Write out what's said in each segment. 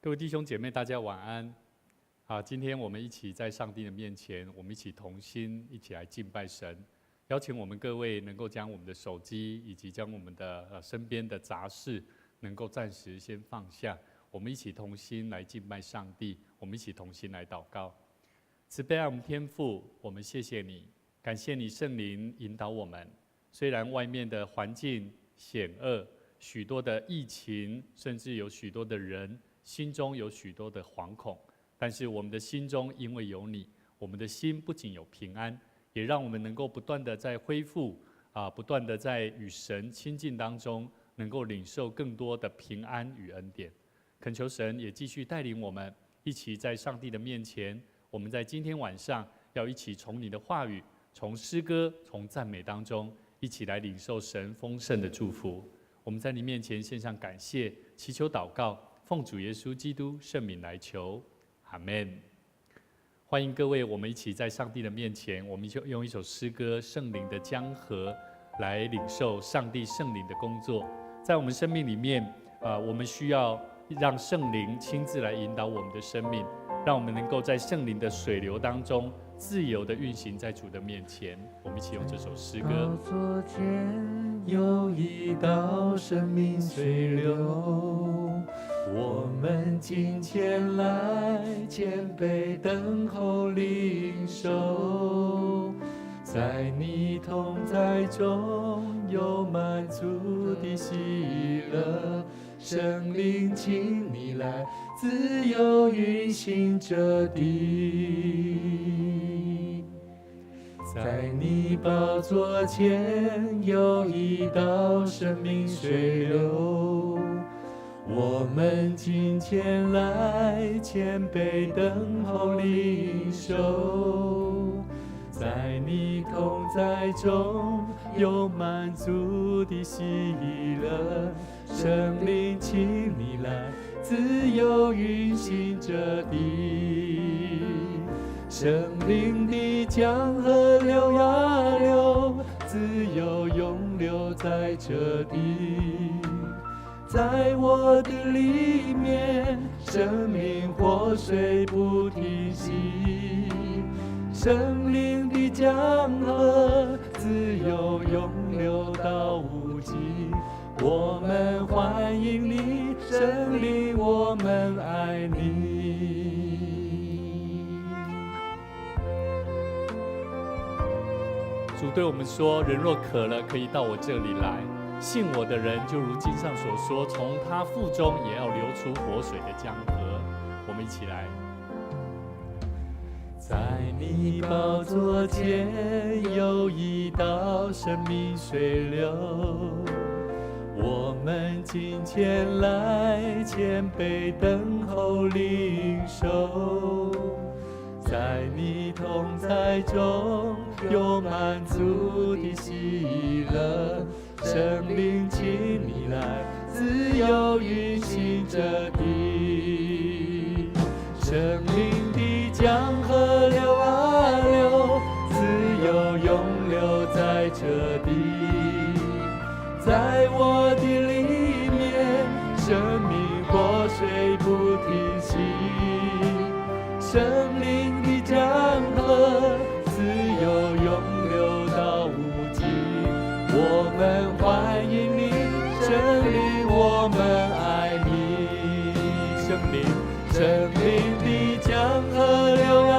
各位弟兄姐妹，大家晚安。今天我们一起在上帝的面前，我们一起同心，一起来敬拜神。邀请我们各位能够将我们的手机以及将我们的身边的杂事，能够暂时先放下。我们一起同心来敬拜上帝，我们一起同心来祷告。慈悲爱我们天父，我们谢谢你，感谢你圣灵引导我们。虽然外面的环境险恶，许多的疫情，甚至有许多的人心中有许多的惶恐，但是我们的心中因为有你，我们的心不仅有平安，也让我们能够不断的在恢复不断的在与神亲近当中，能够领受更多的平安与恩典。恳求神也继续带领我们，一起在上帝的面前，我们在今天晚上要一起从你的话语、从诗歌、从赞美当中，一起来领受神丰盛的祝福。我们在你面前献上感谢，祈求祷告，奉主耶稣基督圣名来求，阿们。欢迎各位，我们一起在上帝的面前，我们就用一首诗歌《圣灵的江河》来领受上帝圣灵的工作。在我们生命里面，我们需要让圣灵亲自来引导我们的生命，让我们能够在圣灵的水流当中自由的运行在主的面前。我们一起用这首诗歌。左前有一道生命水流，我们今前来谦卑等候领受，在你同在中有满足的喜乐，圣灵请你来自由运行这地。在你宝座前有一道生命水流，我们今前来谦卑等候领受，在你同在中有满足的喜乐，圣灵请你来自由运行这地。圣灵的江河流呀流，自由永流在这地。在我的里面，生命活水不停息。圣灵的江河，自由永流到无尽。我们欢迎你，圣灵，我们爱你。主对我们说：人若渴了，可以到我这里来。信我的人，就如经上所说，从他腹中也要流出活水的江河。我们一起来。在你宝座前有一道生命水流，我们今前来谦卑等候领受，在你同在中有满足的喜乐，圣灵请你来自由运行这地。圣灵的江河流啊流，自由永流在这地。在我的里面，生命活水不停息。圣灵的江河，自由永流到无尽。我们欢迎你，圣灵，我们爱你。圣灵，圣灵的江河流啊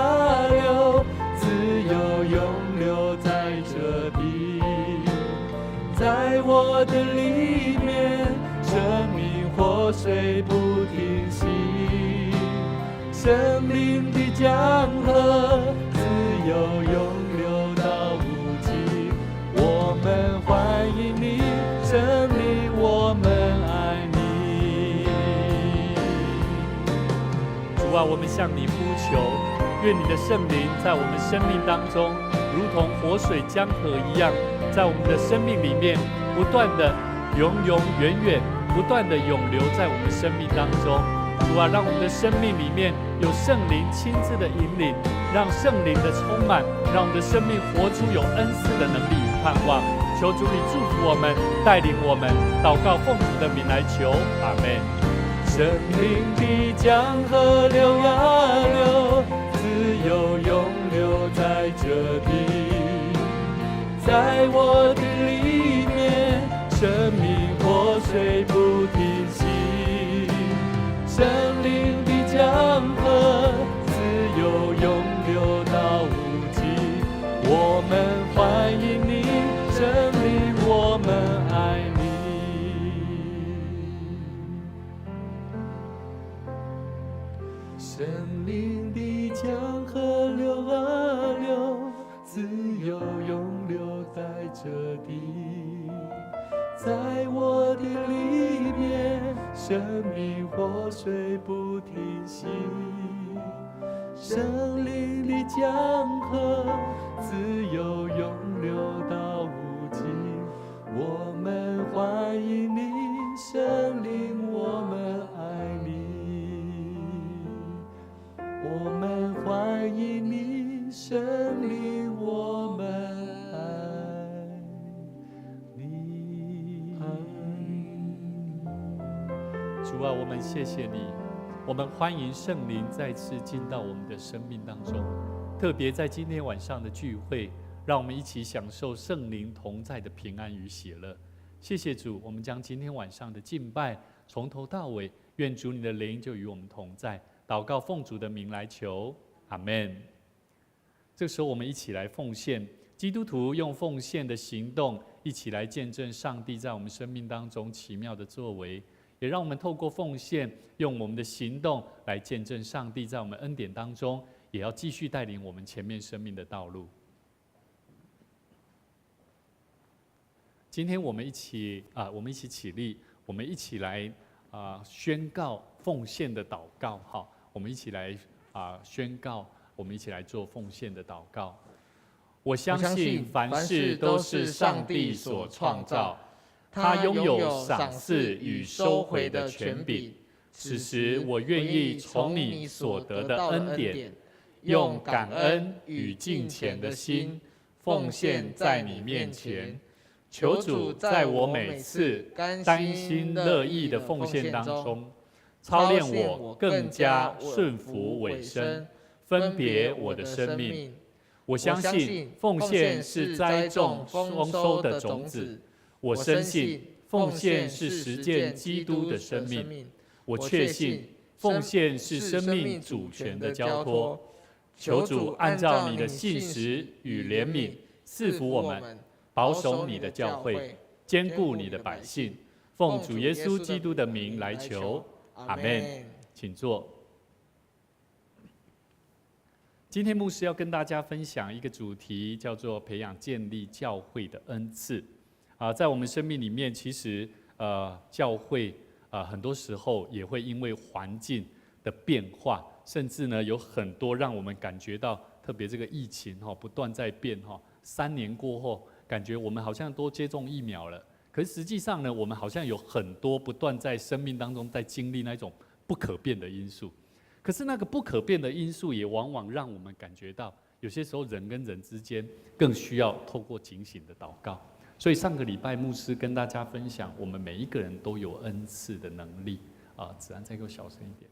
流，自由永流在这地。在我的里面，生命活水不停息。圣灵的江河，自由永流到无尽。我们欢迎你，圣灵，我们爱你。主啊，我们向你呼求，愿你的圣灵在我们生命当中，如同活水江河一样，在我们的生命里面不断的永永远远，不断的永流在我们生命当中。主啊，让我们的生命里面有圣灵亲自的引领，让圣灵的充满，让我们的生命活出有恩赐的能力与盼望。求主你祝福我们，带领我们，祷告奉主的名来求，阿们。生命的江河流啊流，自由永留在这地。在我的里面，生命活水不停息。生灵的江河，自由永流到无尽。我们欢迎你，生灵，我们爱你。生命的江河流啊流，自由永流在这地。在我的里面，生命活水不停息。生灵的江河，自由永流到无尽。我们欢迎你，生灵，我们爱你。我们欢迎你，生灵，我们爱你。主啊，我们谢谢你，我们欢迎圣灵再次进到我们的生命当中。特别在今天晚上的聚会，让我们一起享受圣灵同在的平安与喜乐。谢谢主，我们将今天晚上的敬拜从头到尾，愿主你的灵就与我们同在。祷告奉主的名来求，阿们。这时候我们一起来奉献，基督徒用奉献的行动，一起来见证上帝在我们生命当中奇妙的作为，也让我们透过奉献，用我们的行动来见证上帝在我们恩典当中，也要继续带领我们前面生命的道路。今天我们一起起立，我们一起来宣告奉献的祷告。好，我们一起来宣告，我们一起来做奉献的祷告。我相信凡事都是上帝所创造，他拥有赏赐与收回的权柄。此时我愿意从你所得的恩典，用感恩与敬虔的心，奉献在你面前。求主在我每次甘心乐意的奉献当中，操练我更加顺服委身，分别我的生命。我相信奉献是栽种丰收的种子，我深信奉献是实践基督的生命，我确信奉献是生命主权的交托。求主按照你的信实与怜悯赐福我们，保守你的教会，坚固你的百姓。奉主耶稣基督的名来求，阿们。请坐。今天牧师要跟大家分享一个主题，叫做培养建立教会的恩赐。在我们生命里面，其实教会很多时候也会因为环境的变化，甚至呢有很多让我们感觉到，特别这个疫情不断在变，3年过后，感觉我们好像都接种疫苗了，可是实际上呢，我们好像有很多不断在生命当中在经历那种不可变的因素。可是那个不可变的因素，也往往让我们感觉到，有些时候人跟人之间更需要透过警醒的祷告。所以上个礼拜牧师跟大家分享，我们每一个人都有恩赐的能力子安再给我小声一点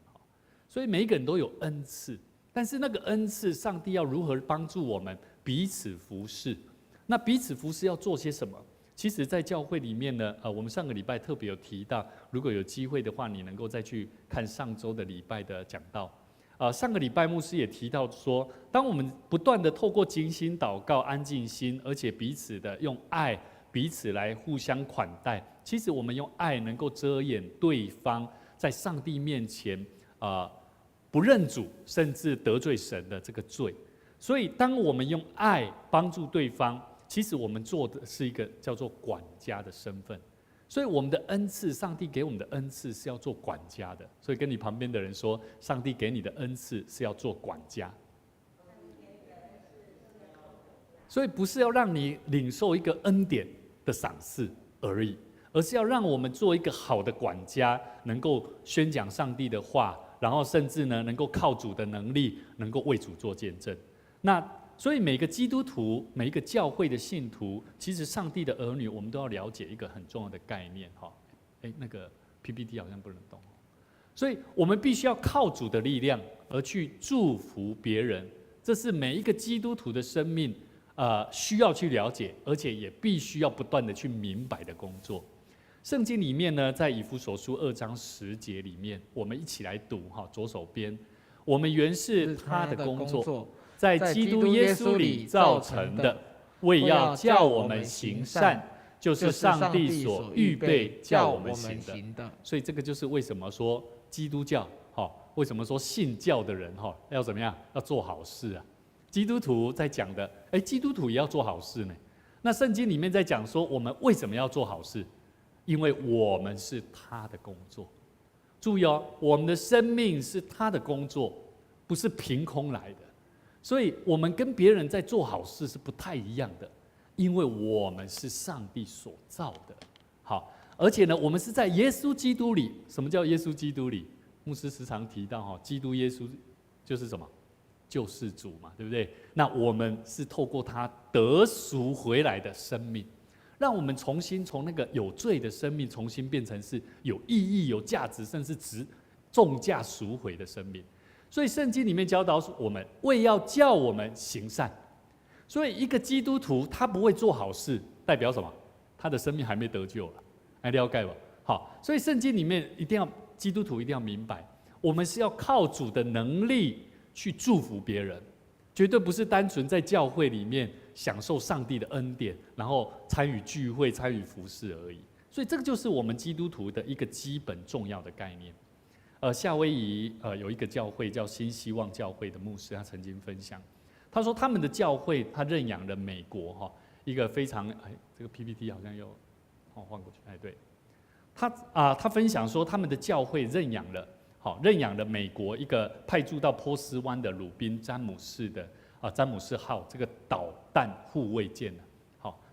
所以每一个人都有恩赐，但是那个恩赐，上帝要如何帮助我们彼此服侍？那彼此服侍要做些什么？其实，在教会里面呢，我们上个礼拜特别有提到，如果有机会的话，你能够再去看上周的礼拜的讲道。上个礼拜牧师也提到说，当我们不断的透过精心祷告、安静心，而且彼此的用爱，彼此来互相款待，其实我们用爱能够遮掩对方在上帝面前不认主，甚至得罪神的这个罪。所以，当我们用爱帮助对方，其实我们做的是一个叫做管家的身份。所以我们的恩赐，上帝给我们的恩赐是要做管家的。所以跟你旁边的人说，上帝给你的恩赐是要做管家。所以不是要让你领受一个恩典的赏赐而已，而是要让我们做一个好的管家，能够宣讲上帝的话，然后甚至呢，能够靠主的能力，能够为主做见证。所以每个基督徒，每一个教会的信徒，其实上帝的儿女，我们都要了解一个很重要的概念那个 PPT 好像不能动。所以我们必须要靠主的力量而去祝福别人，这是每一个基督徒的生命需要去了解，而且也必须要不断的去明白的工作。圣经里面呢，在以弗所书2章10节里面，我们一起来读哈，左手边，我们原是他的工作，在基督耶稣里造成的，为要叫我们行善，就是上帝所预备叫我们行的。所以这个就是为什么说基督教为什么说信教的人要怎么样？要做好事啊！基督徒在讲的，基督徒也要做好事呢。那圣经里面在讲说，我们为什么要做好事？因为我们是他的工作。注意哦，我们的生命是他的工作，不是凭空来的。所以我们跟别人在做好事是不太一样的，因为我们是上帝所造的。好，而且呢，我们是在耶稣基督里。什么叫耶稣基督里？牧师时常提到基督耶稣就是什么？救世主嘛，对不对？那我们是透过他得赎回来的生命，让我们重新从那个有罪的生命，重新变成是有意义、有价值，甚至重价赎回的生命。所以圣经里面教导我们，为要叫我们行善。所以一个基督徒他不会做好事，代表什么？他的生命还没得救了，还了解吧？好，所以圣经里面基督徒一定要明白，我们是要靠主的能力去祝福别人，绝对不是单纯在教会里面享受上帝的恩典，然后参与聚会、参与服事而已。所以这个就是我们基督徒的一个基本重要的概念。夏威夷有一个教会叫新希望教会的牧师，他曾经分享，他说他们的教会他认养了美国一个非常这个 PPT 好像又换过去对，他分享说他们的教会认养了美国一个派驻到波斯湾的鲁宾詹姆士的詹姆士号这个导弹护卫舰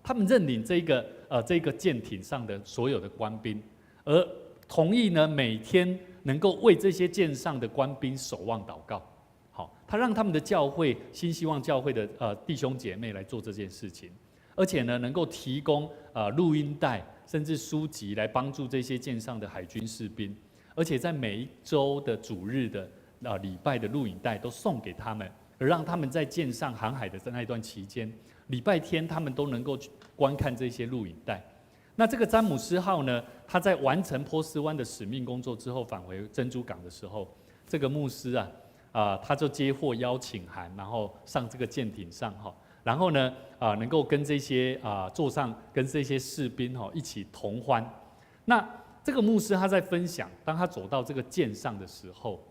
他们认领这个舰艇上的所有的官兵，而同意呢每天能够为这些舰上的官兵守望祷告。他让他们的教会新希望教会的弟兄姐妹来做这件事情，而且呢能够提供录音带甚至书籍来帮助这些舰上的海军士兵，而且在每一周的主日的礼拜的录影带都送给他们，而让他们在舰上航海的那一段期间，礼拜天他们都能够观看这些录影带。那这个詹姆斯号呢，他在完成波斯湾的使命工作之后，返回珍珠港的时候，这个牧师他就接获邀请函，然后上这个舰艇上然后呢能够跟这些坐上跟这些士兵一起同欢。那这个牧师他在分享，当他走到这个舰上的时候，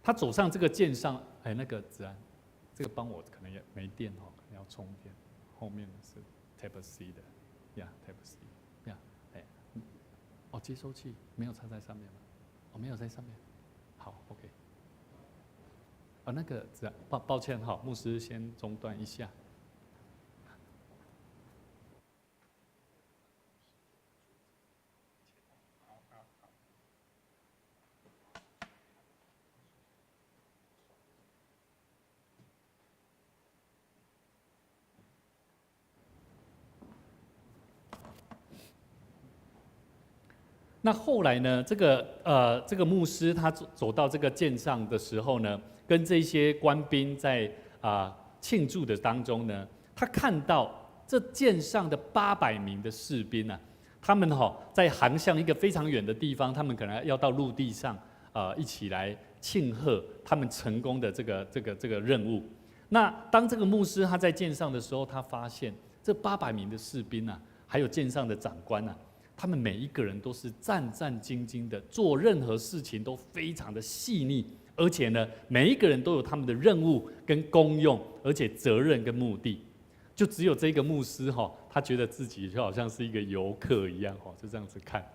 他走上这个舰上，那个子安，这个帮我可能也没电可能要充电，后面是 Type C 的，Type C， 接收器没有插在上面吗？没有在上面，好 ，OK。那个子安，抱歉牧师先中断一下。那后来呢？这个牧师他走到这个舰上的时候呢，跟这些官兵在庆祝的当中呢，他看到这舰上的800名的士兵他们在航向一个非常远的地方，他们可能要到陆地上一起来庆贺他们成功的这个任务。那当这个牧师他在舰上的时候，他发现这800名的士兵还有舰上的长官他们每一个人都是战战兢兢的，做任何事情都非常的细腻，而且呢，每一个人都有他们的任务跟功用，而且责任跟目的。就只有这个牧师他觉得自己就好像是一个游客一样就这样子看。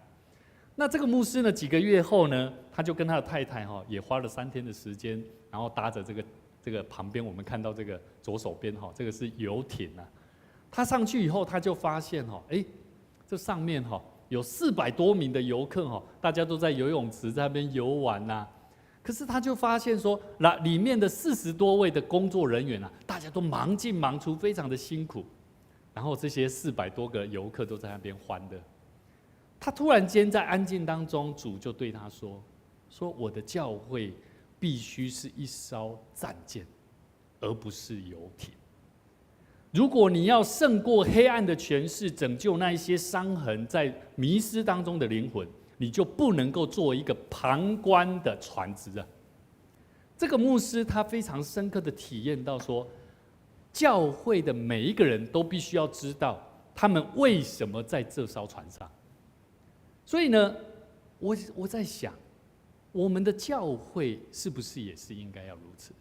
那这个牧师呢，几个月后呢，他就跟他的太太也花了3天的时间，然后搭着这个旁边我们看到这个左手边这个是游艇他上去以后，他就发现这上面有400多名的游客大家都在游泳池在那边游玩可是他就发现说，里面的40多位的工作人员大家都忙进忙出，非常的辛苦。然后这些400多个游客都在那边欢乐。他突然间在安静当中，主就对他说：“我的教会必须是一艘战舰，而不是游艇。如果你要胜过黑暗的权势，拯救那一些伤痕在迷失当中的灵魂，你就不能够做一个旁观的船只啊。”这个牧师他非常深刻的体验到说，教会的每一个人都必须要知道他们为什么在这艘船上。所以呢，我在想，我们的教会是不是也是应该要如此？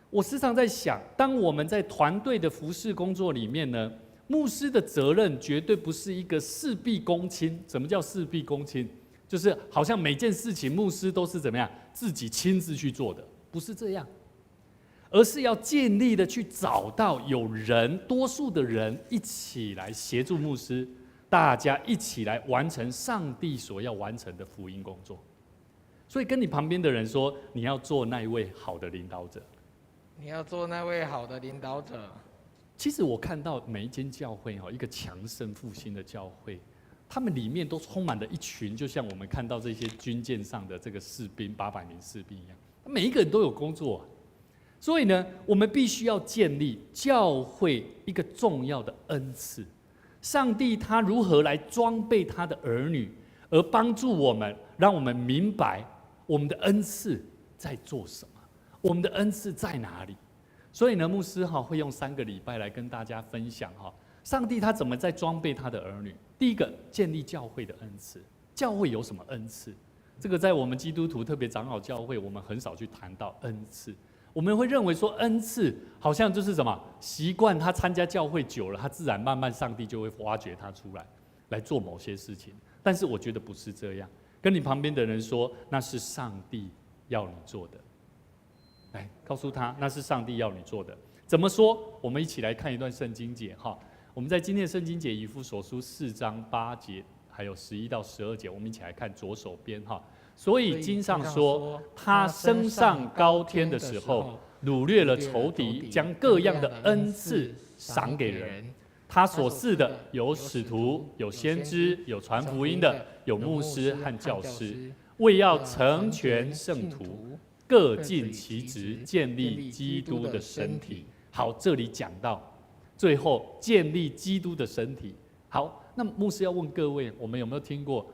我时常在想，当我们在团队的服事工作里面呢，牧师的责任绝对不是一个事必躬亲。什么叫事必躬亲？就是好像每件事情牧师都是怎么样自己亲自去做的，不是这样，而是要尽力的去找到有人，多数的人一起来协助牧师，大家一起来完成上帝所要完成的福音工作。所以跟你旁边的人说，你要做那一位好的领导者。你要做那位好的领导者。其实我看到每一间教会一个强盛复兴的教会，他们里面都充满了一群，就像我们看到这些军舰上的这个士兵，800名士兵一样，每一个人都有工作。所以呢，我们必须要建立教会一个重要的恩赐。上帝他如何来装备他的儿女，而帮助我们，让我们明白我们的恩赐在做什么，我们的恩赐在哪里。所以呢，牧师会用3个礼拜来跟大家分享上帝他怎么在装备他的儿女。第一个，建立教会的恩赐。教会有什么恩赐？这个在我们基督徒，特别长老教会，我们很少去谈到恩赐。我们会认为说，恩赐好像就是什么，习惯他参加教会久了，他自然慢慢上帝就会挖掘他出来做某些事情。但是我觉得不是这样。跟你旁边的人说，那是上帝要你做的。来告诉他，那是上帝要你做的。怎么说？我们一起来看一段圣经节我们在今天的圣经节以弗所书4章8节，还有11到12节，我们一起来看左手边所以经上说，他升上高天的时候，掳掠了仇敌，将各样的恩赐赏给人。他所赐的有使徒，有先知，有传福音的，有牧师和教师，为要成全圣徒，各尽其职，建立基督的身体。好，这里讲到最后建立基督的身体。好，那牧师要问各位，我们有没有听过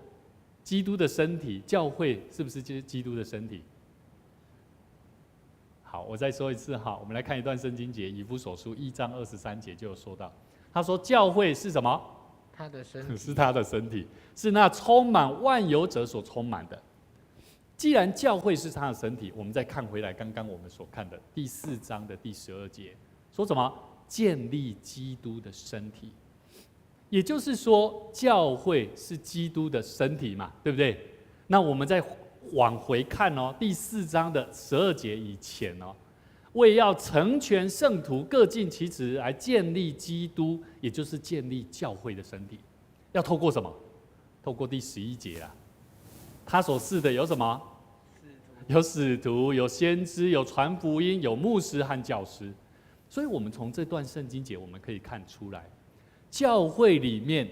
基督的身体？教会是不是就是基督的身体？好，我再说一次我们来看一段圣经节，以弗所书1章23节就有说到，他说教会是什么？他的身体，是他的身体，是那充满万有者所充满的。既然教会是他的身体，我们再看回来刚刚我们所看的第4章的第12节，说什么？建立基督的身体。也就是说，教会是基督的身体嘛，对不对？那我们再往回看第4章的12节以前为要成全圣徒，各尽其职，来建立基督，也就是建立教会的身体。要透过什么？透过第11节啊。他所赐的有什么？有使徒，有先知，有传福音，有牧师和教师。所以我们从这段圣经节，我们可以看出来，教会里面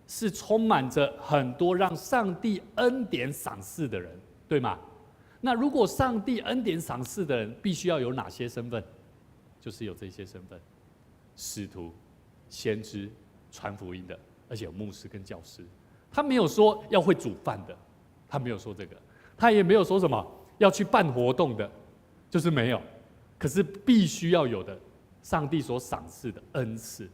是充满着很多让上帝恩典赏赐的人，对吗？那如果上帝恩典赏赐的人，必须要有哪些身份？就是有这些身份：使徒、先知、传福音的，而且有牧师跟教师。他没有说要会煮饭的，他没有说这个，他也没有说什么要去办活动的，就是没有。可是必须要有的，上帝所赏赐的恩赐。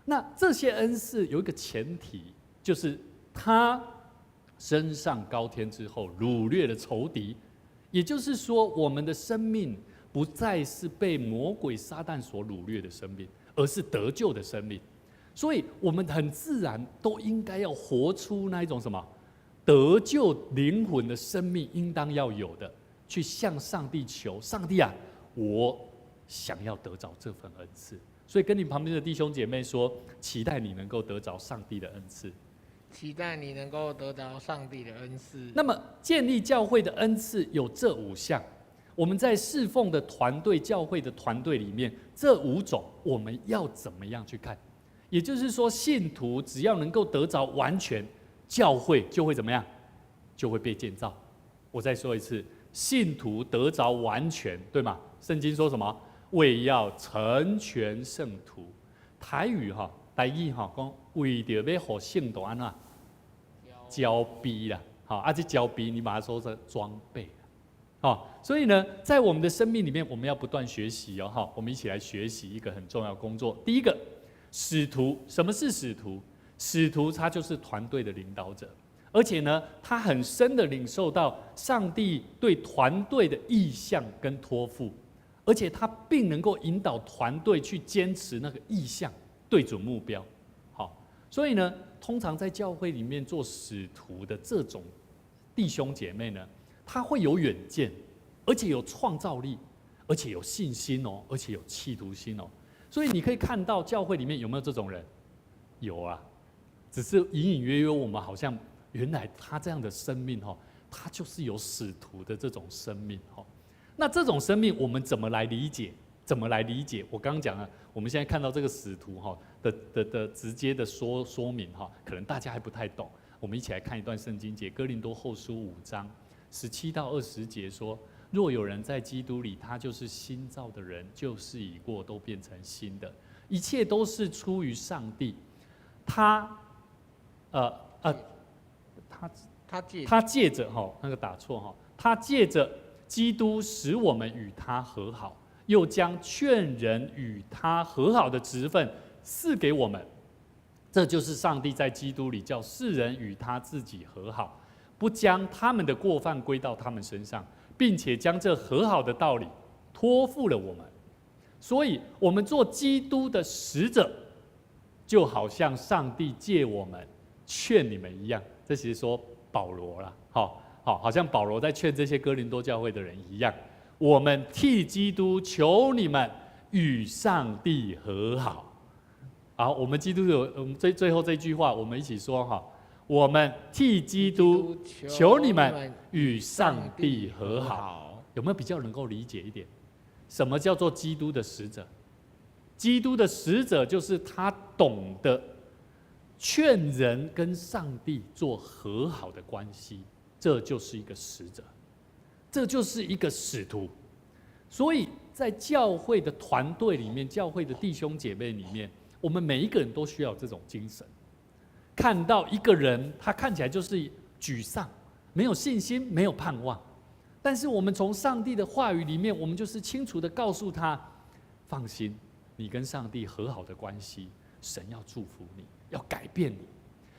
那这些恩赐有一个前提，就是他升上高天之后，掳掠了仇敌。也就是说，我们的生命不再是被魔鬼撒旦所掳掠的生命，而是得救的生命。所以我们很自然都应该要活出那一种什么得救灵魂的生命应当要有的，去向上帝求，上帝啊，我想要得着这份恩赐。所以跟你旁边的弟兄姐妹说，期待你能够得着上帝的恩赐，期待你能够得着上帝的恩赐。那么建立教会的恩赐有这5项，我们在侍奉的团队、教会的团队里面，这5种我们要怎么样去看？也就是说，信徒只要能够得着完全，教会就会怎么样？就会被建造。我再说一次，信徒得着完全，对吗？圣经说什么？为要成全圣徒。台语台语讲为着要互圣徒安怎交逼啦，这交逼你把它说成装备。所以呢，在我们的生命里面，我们要不断学习哦，我们一起来学习一个很重要的工作。第一个，使徒，什么是使徒？使徒他就是团队的领导者，而且呢，他很深的领受到上帝对团队的意向跟托付，而且他并能够引导团队去坚持那个意向，对准目标。所以呢，通常在教会里面做使徒的这种弟兄姐妹呢，他会有远见，而且有创造力，而且有信心哦，而且有企图心哦。所以你可以看到教会里面有没有这种人？有啊，只是隐隐约约我们好像原来他这样的生命他就是有使徒的这种生命那这种生命我们怎么来理解？怎么来理解？我刚刚讲了，我们现在看到这个使徒的直接的说明可能大家还不太懂。我们一起来看一段圣经节，哥林多后书5章17到20节说：若有人在基督里，他就是新造的人，旧事已过，都变成新的，一切都是出于上帝。他借着那个打错他借着基督使我们与他和好，又将劝人与他和好的职分赐给我们。这就是上帝在基督里叫世人与他自己和好，不将他们的过犯归到他们身上，并且将这和好的道理托付了我们。所以我们做基督的使者，就好像上帝借我们劝你们一样。这其实说保罗啦，好像保罗在劝这些哥林多教会的人一样。我们替基督求你们与上帝和好。好，我们基督有我们最后这句话，我们一起说我们替基督求你们与上帝和好。有没有比较能够理解一点？什么叫做基督的使者？基督的使者就是他懂得劝人跟上帝做和好的关系，这就是一个使者，这就是一个使徒。所以在教会的团队里面，教会的弟兄姐妹里面，我们每一个人都需要这种精神。看到一个人，他看起来就是沮丧，没有信心，没有盼望，但是我们从上帝的话语里面，我们就是清楚的告诉他：放心，你跟上帝和好的关系，神要祝福你，要改变你，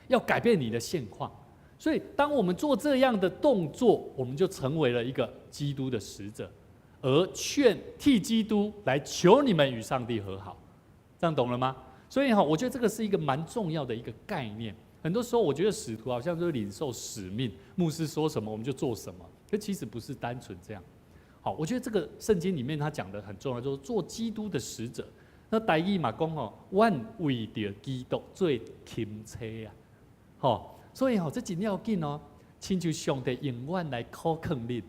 要改变你的现况。所以，当我们做这样的动作，我们就成为了一个基督的使者，而替基督来求你们与上帝和好。这样懂了吗？所以我觉得这个是一个蛮重要的一个概念。很多时候，我觉得使徒好像就是领受使命，牧师说什么我们就做什么，可其实不是单纯这样。好，我觉得这个圣经里面他讲的很重要，就是做基督的使者。那台语嘛讲万为着基督做钦车啊，所以这真要紧哦，亲像上帝永远来考肯你。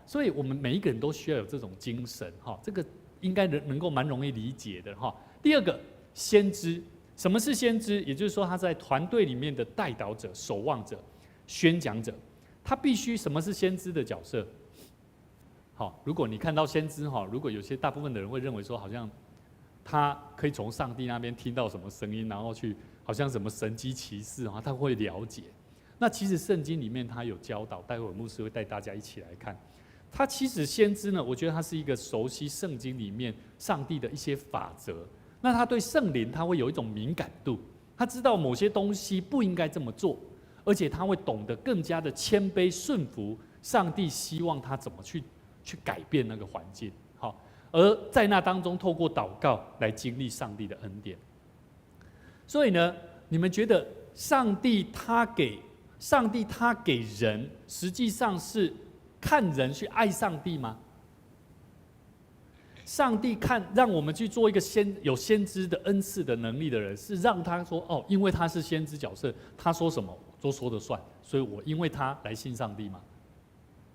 所以我们每一个人都需要有这种精神这个应该能够蛮容易理解的第二个，先知。什么是先知？也就是说，他在团队里面的代导者、守望者、宣讲者，他必须什么是先知的角色？如果你看到先知如果有些大部分的人会认为说，好像他可以从上帝那边听到什么声音，然后去好像什么神机骑士他会了解。那其实圣经里面他有教导，待会牧师会带大家一起来看。他其实先知呢，我觉得他是一个熟悉圣经里面上帝的一些法则。那他对圣灵他会有一种敏感度，他知道某些东西不应该这么做，而且他会懂得更加的谦卑顺服上帝希望他怎么去改变那个环境。而在那当中透过祷告来经历上帝的恩典。所以呢，你们觉得上帝他给人实际上是看人去爱上帝吗？上帝让我们去做一个有先知的恩赐的能力的人，是让他说因为他是先知角色，他说什么都说得算，所以我因为他来信上帝吗？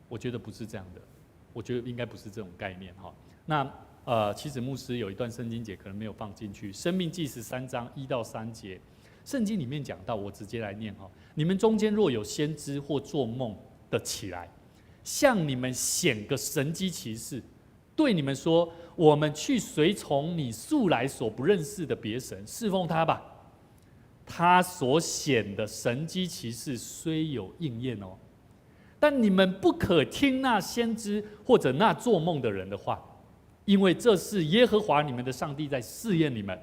我觉得不是这样的，我觉得应该不是这种概念那其实牧师有一段圣经节可能没有放进去，《生命记》13章1到3节，圣经里面讲到，我直接来念哈：你们中间若有先知或做梦的起来，向你们显个神迹奇事，对你们说：我们去随从你素来所不认识的别神，侍奉他吧。他所显的神迹奇事虽有应验哦，但你们不可听那先知或者那做梦的人的话，因为这是耶和华你们的上帝在试验你们，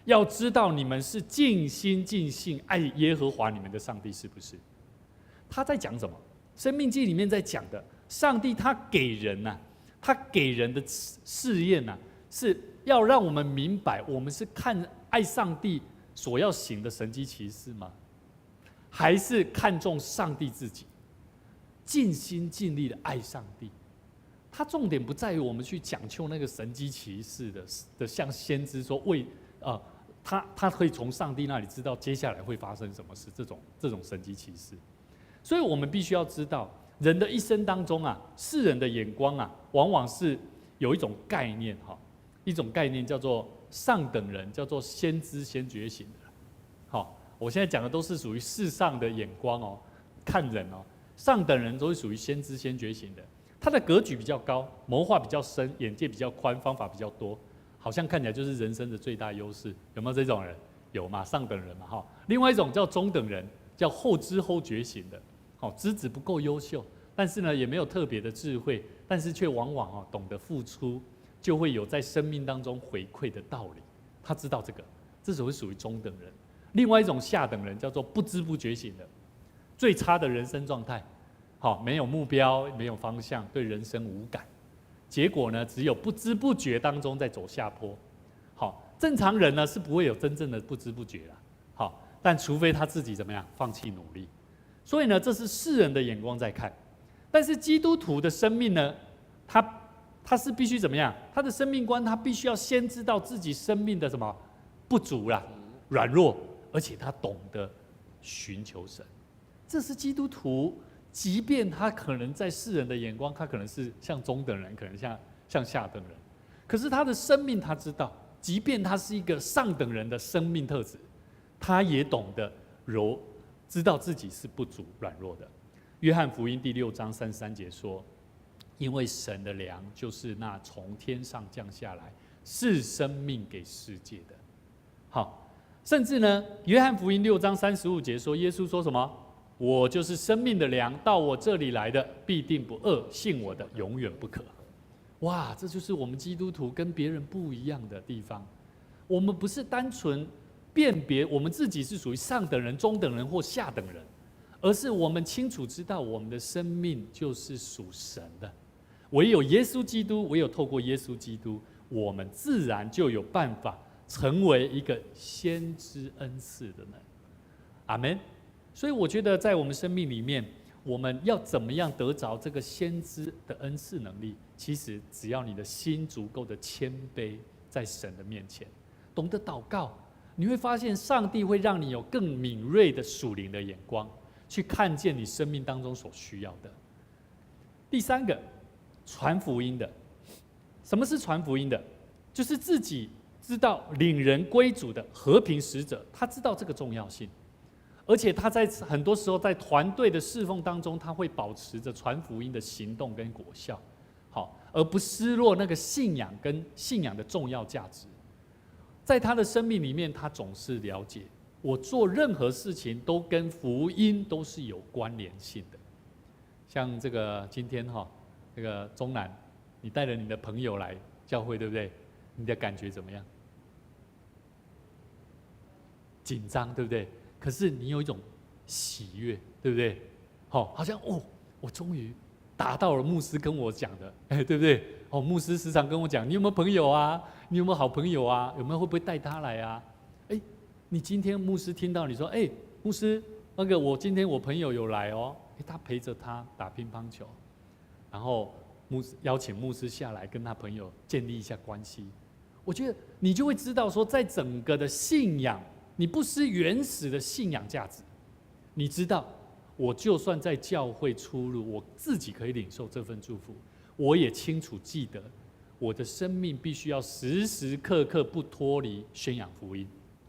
要知道你们是尽心尽性爱耶和华你们的上帝是不是？他在讲什么？生命记里面在讲的，上帝他给人啊，他给人的试验啊，是要让我们明白，我们是看爱上帝所要行的神迹奇事吗？还是看重上帝自己，尽心尽力的爱上帝？他重点不在于我们去讲究那个神迹奇事的，像先知说他可以从上帝那里知道接下来会发生什么事，这种神迹奇事。所以我们必须要知道，人的一生当中啊，世人的眼光啊，往往是有一种概念哈，一种概念叫做上等人，叫做先知先觉醒的。好，我现在讲的都是属于世上的眼光哦，看人哦，上等人都是属于先知先觉醒的，他的格局比较高，谋划比较深，眼界比较宽，方法比较多，好像看起来就是人生的最大优势。有没有这种人？有嘛，上等人嘛哈。另外一种叫中等人，叫后知后觉醒的。好，资质不够优秀，但是呢也没有特别的智慧，但是却往往懂得付出，就会有在生命当中回馈的道理。他知道这是会属于中等人。另外一种下等人叫做不知不觉醒的，最差的人生状态，好，没有目标，没有方向，对人生无感，结果呢只有不知不觉当中在走下坡。好，正常人呢是不会有真正的不知不觉啦，好，但除非他自己怎么样放弃努力。所以呢，这是世人的眼光在看，但是基督徒的生命呢，他是必须怎么样？他的生命观，他必须要先知道自己生命的什么不足啦、软弱，而且他懂得寻求神。这是基督徒，即便他可能在世人的眼光，他可能是像中等人，可能像下等人，可是他的生命他知道，即便他是一个上等人的生命特质，他也懂得知道自己是不足软弱的。约翰福音第6章33节说：因为神的粮就是那从天上降下来是生命给世界的。好，甚至呢，约翰福音6章35节说，耶稣说什么？我就是生命的粮，到我这里来的必定不饿，信我的永远不渴。哇，这就是我们基督徒跟别人不一样的地方。我们不是单纯辨别我们自己是属于上等人、中等人或下等人，而是我们清楚知道我们的生命就是属神的。唯有耶稣基督，唯有透过耶稣基督，我们自然就有办法成为一个先知恩赐的人。阿们。所以我觉得在我们生命里面，我们要怎么样得着这个先知的恩赐能力？其实只要你的心足够的谦卑，在神的面前，懂得祷告，你会发现上帝会让你有更敏锐的属灵的眼光，去看见你生命当中所需要的。第三个，传福音的。什么是传福音的？就是自己知道领人归主的和平使者，他知道这个重要性，而且他在很多时候在团队的侍奉当中，他会保持着传福音的行动跟果效，好，而不失落那个信仰跟信仰的重要价值。在他的生命里面，他总是了解，我做任何事情都跟福音都是有关联性的。像这个今天这个中南，你带了你的朋友来教会，对不对？你的感觉怎么样？紧张，对不对？可是你有一种喜悦，对不对？好像我终于达到了牧师跟我讲的，对不对？牧师时常跟我讲，你有没有朋友啊？你有没有好朋友啊？有没有会不会带他来啊？你今天牧师听到你说，牧师，那个我今天我朋友有来哦，他陪着他打乒乓球，然后邀请牧师下来跟他朋友建立一下关系。我觉得你就会知道说，在整个的信仰，你不失原始的信仰价值。你知道，我就算在教会出入，我自己可以领受这份祝福，我也清楚记得，我的生命必须要时时刻刻不脱离宣扬福音。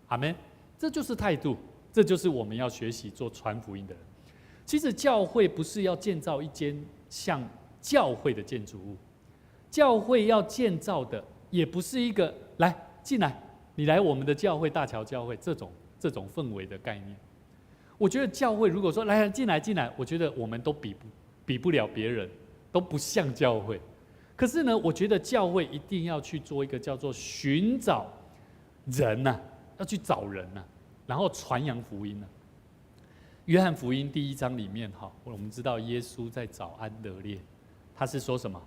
阿们。这就是态度，这就是我们要学习做传福音的人。其实教会不是要建造一间像教会的建筑物，教会要建造的也不是一个来进来，你来我们的教会大桥教会这种氛围的概念。我觉得教会如果说来进来，我觉得我们都比不了别人，都不像教会。可是呢，我觉得教会一定要去做一个叫做寻找人呐、要去找人呐、然后传扬福音呐、约翰福音第1章里面哈，我们知道耶稣在找安德烈，他是说什么？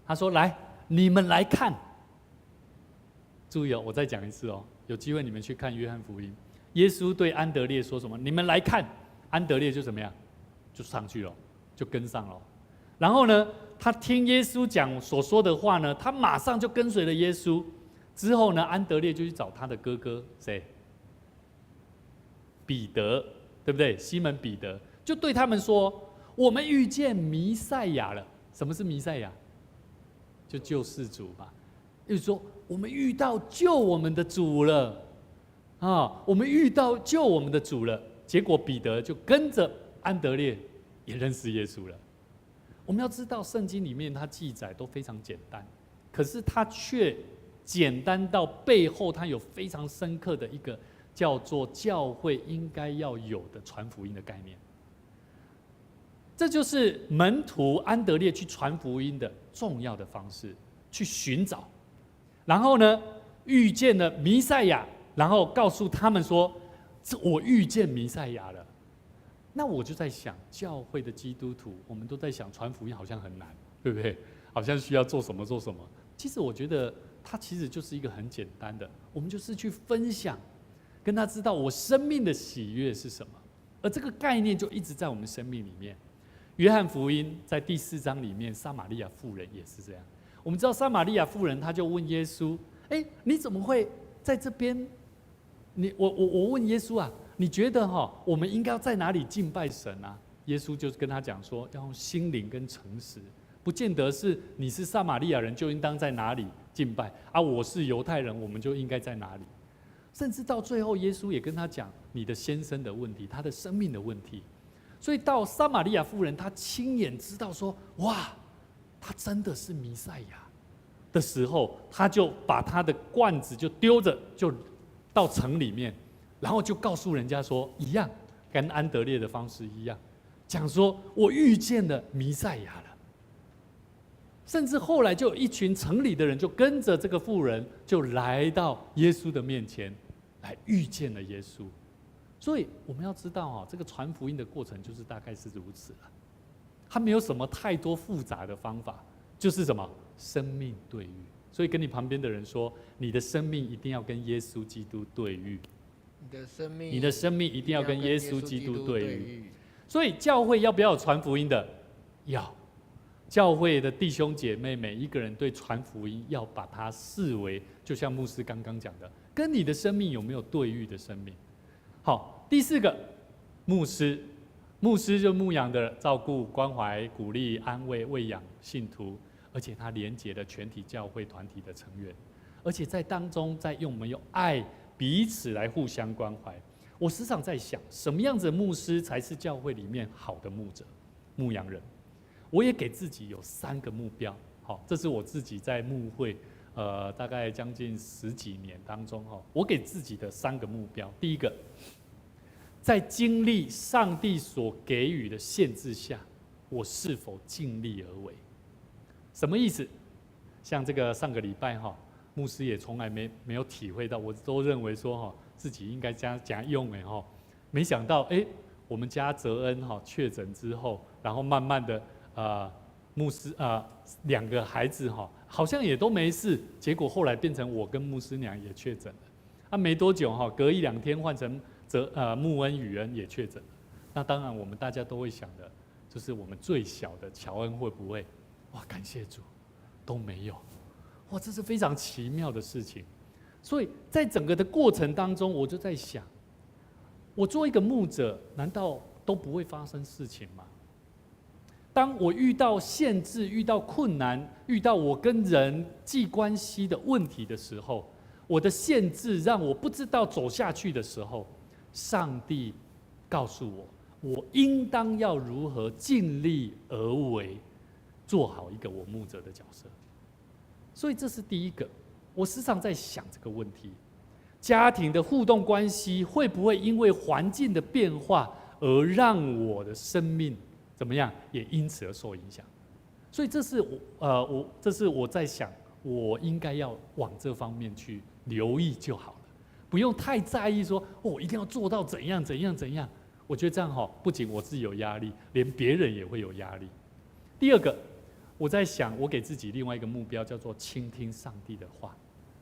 他说：“来，你们来看。”注意哦，我再讲一次哦，有机会你们去看约翰福音。耶稣对安德烈说什么？你们来看。安德烈就怎么样？就上去了，就跟上了。然后呢，他听耶稣讲所说的话呢，他马上就跟随了耶稣。之后呢，安德烈就去找他的哥哥谁？彼得，对不对？西门彼得就对他们说：“我们遇见弥赛亚了。”什么是弥赛亚？就救世主嘛。就是说，我们遇到救我们的主了啊！我们遇到救我们的主了。结果彼得就跟着安德烈也认识耶稣了。我们要知道，圣经里面它记载都非常简单，可是它却简单到背后，它有非常深刻的一个叫做教会应该要有的传福音的概念。这就是门徒安德烈去传福音的重要的方式，去寻找，然后呢，遇见了弥赛亚，然后告诉他们说：“我遇见弥赛亚了。”那我就在想，教会的基督徒，我们都在想传福音好像很难，对不对？好像需要做什么做什么。其实我觉得它其实就是一个很简单的，我们就是去分享，跟他知道我生命的喜悦是什么，而这个概念就一直在我们生命里面。约翰福音在第4章里面，撒玛利亚妇人也是这样。我们知道撒玛利亚妇人，她就问耶稣：“你怎么会在这边？我问耶稣啊，你觉得我们应该要在哪里敬拜神啊？”耶稣就跟他讲说，要用心灵跟诚实，不见得是你是撒玛利亚人就应当在哪里敬拜啊，我是犹太人，我们就应该在哪里。甚至到最后，耶稣也跟他讲你的先生的问题，他的生命的问题。所以到撒玛利亚妇人，她亲眼知道说，哇，他真的是弥赛亚的时候，他就把他的罐子就丢着，就到城里面，然后就告诉人家说，一样，跟安德烈的方式一样，讲说我遇见了弥赛亚了。甚至后来就有一群城里的人就跟着这个妇人，就来到耶稣的面前，来遇见了耶稣。所以我们要知道这个传福音的过程就是大概是如此了。它没有什么太多复杂的方法，就是什么生命对遇。所以跟你旁边的人说，你的生命一定要跟耶稣基督对遇。你的生命一定要跟耶稣基督对遇。所以教会要不要有传福音的？要。教会的弟兄姐妹每一个人对传福音要把它视为，就像牧师刚刚讲的，跟你的生命有没有对遇的生命。好，第4个，牧师就牧养的照顾、关怀、鼓励、安慰、喂养信徒，而且他连结了全体教会团体的成员，而且在当中我们用爱彼此来互相关怀。我时常在想，什么样子的牧师才是教会里面好的牧者、牧羊人？我也给自己有3个目标。好，这是我自己在牧会大概将近10几年当中我给自己的3个目标。第一个，在经历上帝所给予的限制下，我是否尽力而为？什么意思？像这个上个礼拜牧师也从来没有体会到，我都认为说自己应该加用没想到我们家泽恩确诊之后，然后慢慢的牧师2个孩子好像也都没事，结果后来变成我跟牧师娘也确诊了。没多久隔1、2天换成穆恩、宇恩也确诊了。那当然我们大家都会想的，就是我们最小的乔恩会不会？哇，感谢主，都没有。哇，这是非常奇妙的事情。所以在整个的过程当中，我就在想，我做一个牧者，难道都不会发生事情吗？当我遇到限制、遇到困难、遇到我跟人际关系的问题的时候，我的限制让我不知道走下去的时候，上帝告诉我，我应当要如何尽力而为，做好一个我牧者的角色。所以这是第一个，我时常在想这个问题：家庭的互动关系会不会因为环境的变化而让我的生命怎么样，也因此而受影响？所以这是我在想，我应该要往这方面去留意就好了，不用太在意说我一定要做到怎样怎样怎样。我觉得这样不仅我自己有压力，连别人也会有压力。第二个，我在想，我给自己另外一个目标，叫做倾听上帝的话。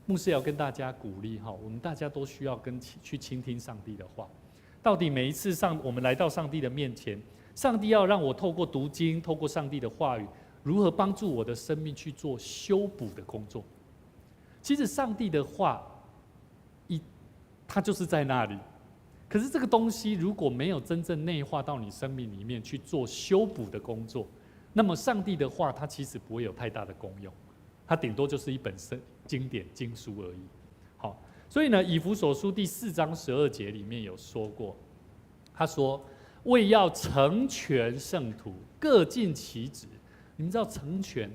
牧师要跟大家鼓励我们大家都需要去倾听上帝的话。到底每一次我们来到上帝的面前，上帝要让我透过读经，透过上帝的话语，如何帮助我的生命去做修补的工作？其实上帝的话，它就是在那里。可是这个东西如果没有真正内化到你生命里面去做修补的工作，那么上帝的话它其实不会有太大的功用，它顶多就是一本经典经书而已。好，所以呢，以弗所书第4章12节里面有说过，他说：“为要成全圣徒，各尽其职。”你们知道成全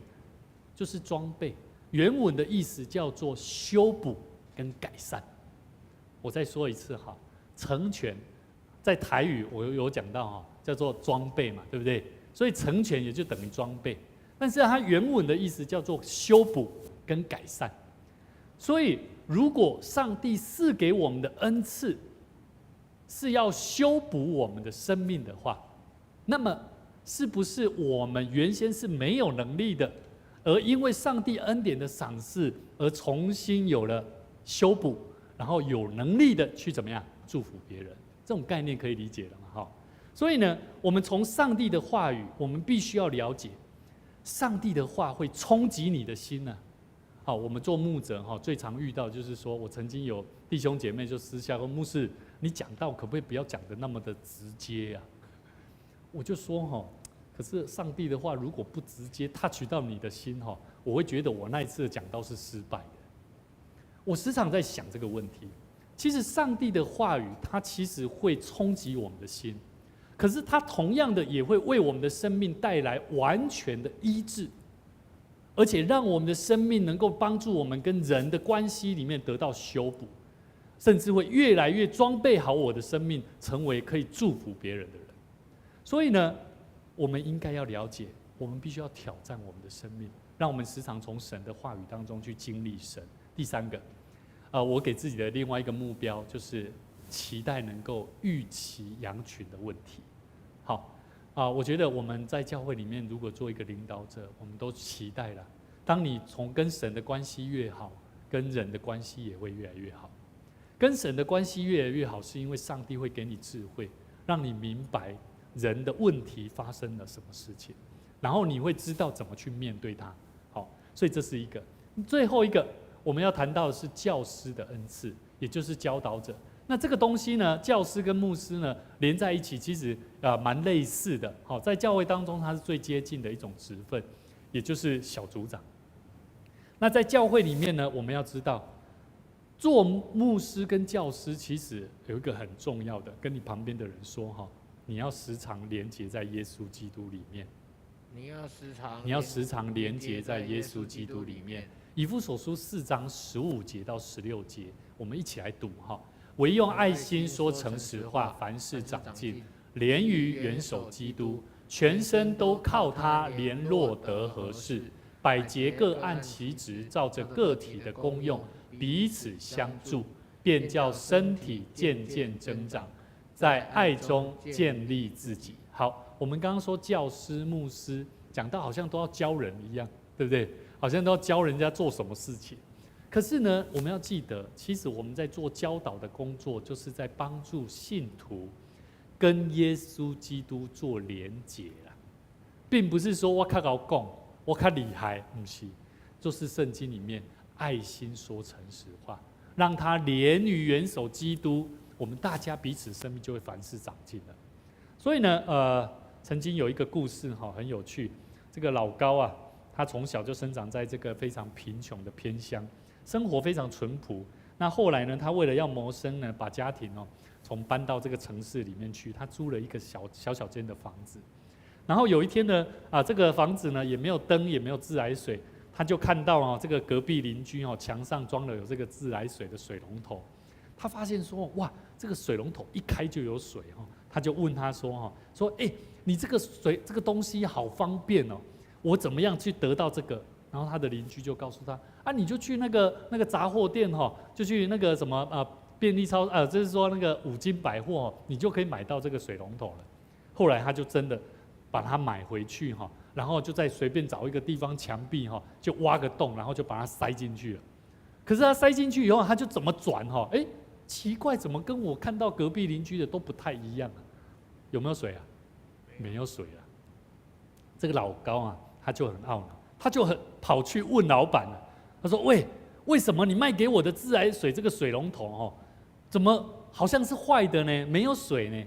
就是装备，原文的意思叫做修补跟改善。我再说一次成全在台语我有讲到叫做装备嘛，对不对？所以成全也就等于装备，但是它原文的意思叫做修补跟改善。所以如果上帝赐给我们的恩赐是要修补我们的生命的话，那么是不是我们原先是没有能力的，而因为上帝恩典的赏赐而重新有了修补，然后有能力的去怎么样祝福别人？这种概念可以理解了吗？所以呢，我们从上帝的话语，我们必须要了解，上帝的话会冲击你的心呢。我们做牧者最常遇到就是说，我曾经有弟兄姐妹就私下说，牧师，你讲道可不可以不要讲得那么的直接啊？我就说可是上帝的话如果不直接 touch 到你的心我会觉得我那一次的讲道是失败的。我时常在想这个问题。其实上帝的话语它其实会冲击我们的心，可是它同样的也会为我们的生命带来完全的医治，而且让我们的生命能够帮助我们跟人的关系里面得到修补，甚至会越来越装备好我的生命，成为可以祝福别人的人。所以呢，我们应该要了解，我们必须要挑战我们的生命，让我们时常从神的话语当中去经历神。第三个，我给自己的另外一个目标就是期待能够育其羊群的问题。我觉得我们在教会里面，如果做一个领导者，我们都期待了，当你从跟神的关系越好，跟人的关系也会越来越好。跟神的关系越来越好，是因为上帝会给你智慧，让你明白人的问题发生了什么事情，然后你会知道怎么去面对它。所以这是一个。最后一个我们要谈到的是教师的恩赐，也就是教导者。那这个东西呢，教师跟牧师呢连在一起，其实蛮类似的。在教会当中，它是最接近的一种职分，也就是小组长。那在教会里面呢，我们要知道，做牧师跟教师其实有一个很重要的，跟你旁边的人说你要时常连结在耶稣基督里面。你要时常连结在耶稣基督里面。以弗所书4章15节到16节，我们一起来读唯用爱心说诚实话，凡事长进，连于元首基督，全身都靠他联络得合适，百节各按其职，照着个体的功用彼此相助，便叫身体渐渐增长，在爱中建立自己。好，我们刚刚说教师、牧师，讲到好像都要教人一样，对不对？好像都要教人家做什么事情。可是呢，我们要记得，其实我们在做教导的工作，就是在帮助信徒跟耶稣基督做连结啦，并不是说我较高讲，我较厉害，不是，就是圣经里面爱心说诚实话，让他连于元首基督，我们大家彼此生命就会凡事长进了。所以呢，曾经有一个故事很有趣，这个老高他从小就生长在这个非常贫穷的偏乡。生活非常淳朴。那后来呢，他为了要谋生呢，把家庭从搬到这个城市里面去，他租了一个小间的房子。然后有一天呢，这个房子呢也没有灯，也没有自来水，他就看到这个隔壁邻居墙上装了有这个自来水的水龙头，他发现说哇，这个水龙头一开就有水他就问他说你这个水这个东西好方便我怎么样去得到这个？然后他的邻居就告诉他你就去那个杂货店就去那个什么便利超就是说那个五金百货你就可以买到这个水龙头了。后来他就真的把它买回去然后就再随便找一个地方墙壁就挖个洞，然后就把它塞进去了。可是他塞进去以后，他就怎么转奇怪，怎么跟我看到隔壁邻居的都不太一样有没有水啊？没有水啊。这个老高他就很懊恼，他就跑去问老板了。他说：“为什么你卖给我的自来水这个水龙头怎么好像是坏的呢？没有水呢？”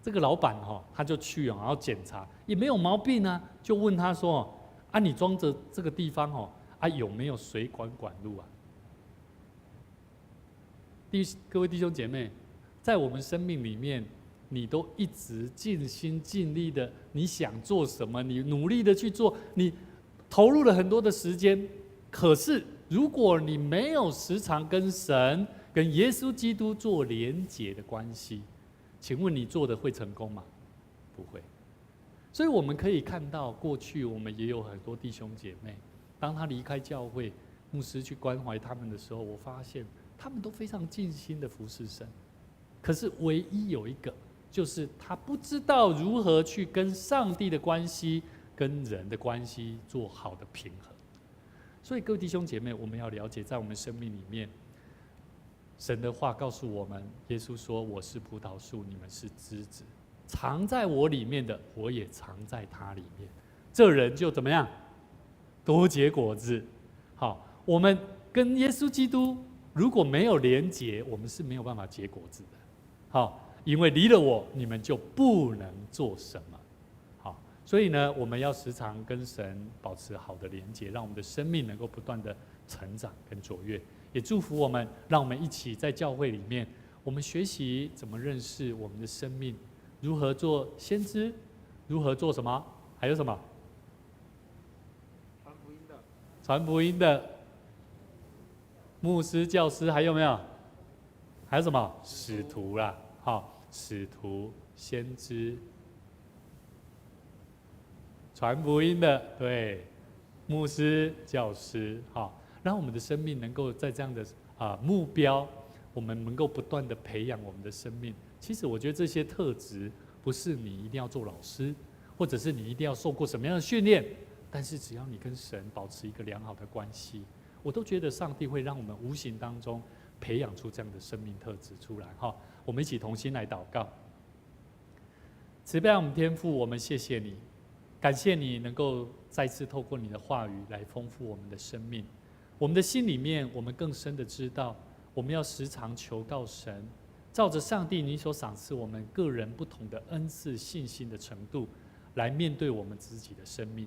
这个老板他就去然后检查，也没有毛病啊，就问他说：“你装着这个地方有没有水管管路啊？”各位弟兄姐妹，在我们生命里面，你都一直尽心尽力的，你想做什么，你努力的去做，你投入了很多的时间。可是，如果你没有时常跟神、跟耶稣基督做连结的关系，请问你做的会成功吗？不会。所以我们可以看到，过去我们也有很多弟兄姐妹，当他离开教会，牧师去关怀他们的时候，我发现他们都非常尽心的服侍神。可是唯一有一个，就是他不知道如何去跟上帝的关系、跟人的关系做好的平衡。所以各位弟兄姐妹，我们要了解，在我们生命里面，神的话告诉我们，耶稣说：“我是葡萄树，你们是枝子，藏在我里面的，我也藏在他里面。这人就怎么样？多结果子。”好，我们跟耶稣基督如果没有连结，我们是没有办法结果子的。好，因为离了我，你们就不能做什么。好，所以呢，我们要时常跟神保持好的连结，让我们的生命能够不断的成长跟卓越。也祝福我们，让我们一起在教会里面，我们学习怎么认识我们的生命，如何做先知，如何做什么，还有什么？传福音的牧师、教师，还有没有？还有什么？使徒啦，好，使徒、先知、传福音的，对，牧师、教师，好。让我们的生命能够在这样的目标，我们能够不断的培养我们的生命。其实我觉得这些特质不是你一定要做老师，或者是你一定要受过什么样的训练，但是只要你跟神保持一个良好的关系，我都觉得上帝会让我们无形当中培养出这样的生命特质出来。我们一起同心来祷告。慈悲我们天父，我们谢谢你，感谢你能够再次透过你的话语来丰富我们的生命。我们的心里面，我们更深的知道，我们要时常求告神，照着上帝你所赏赐我们个人不同的恩赐、信心的程度，来面对我们自己的生命。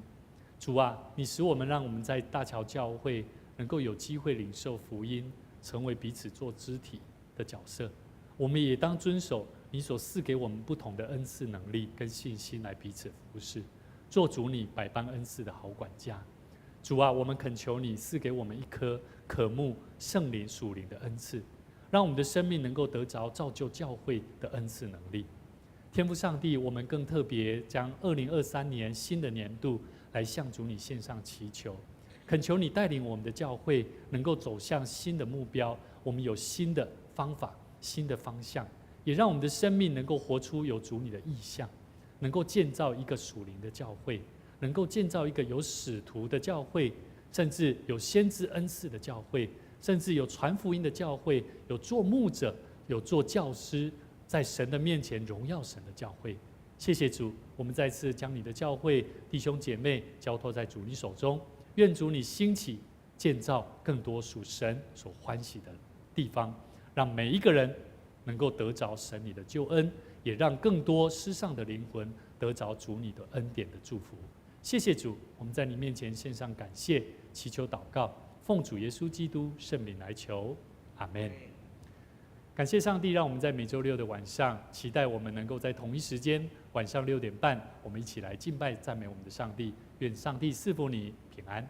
主啊，你使我们让我们在大桥教会能够有机会领受福音，成为彼此做肢体的角色。我们也当遵守你所赐给我们不同的恩赐、能力跟信心，来彼此服侍，做主你百般恩赐的好管家。主啊，我们恳求你赐给我们一颗渴慕圣灵属灵的恩赐，让我们的生命能够得着造就教会的恩赐能力。天父上帝，我们更特别将2023年新的年度来向主你献上祈求，恳求你带领我们的教会能够走向新的目标，我们有新的方法、新的方向，也让我们的生命能够活出有主你的意象，能够建造一个属灵的教会，能够建造一个有使徒的教会，甚至有先知恩赐的教会，甚至有传福音的教会，有做牧者，有做教师，在神的面前荣耀神的教会。谢谢主，我们再次将你的教会弟兄姐妹交托在主你手中，愿主你兴起建造更多属神所欢喜的地方，让每一个人能够得着神你的救恩，也让更多失丧的灵魂得着主你的恩典的祝福。谢谢主，我们在你面前献上感谢，祈求祷告，奉主耶稣基督圣名来求，阿们。感谢上帝，让我们在每周六的晚上，期待我们能够在同一时间，晚上6点半，我们一起来敬拜赞美我们的上帝。愿上帝赐福你平安。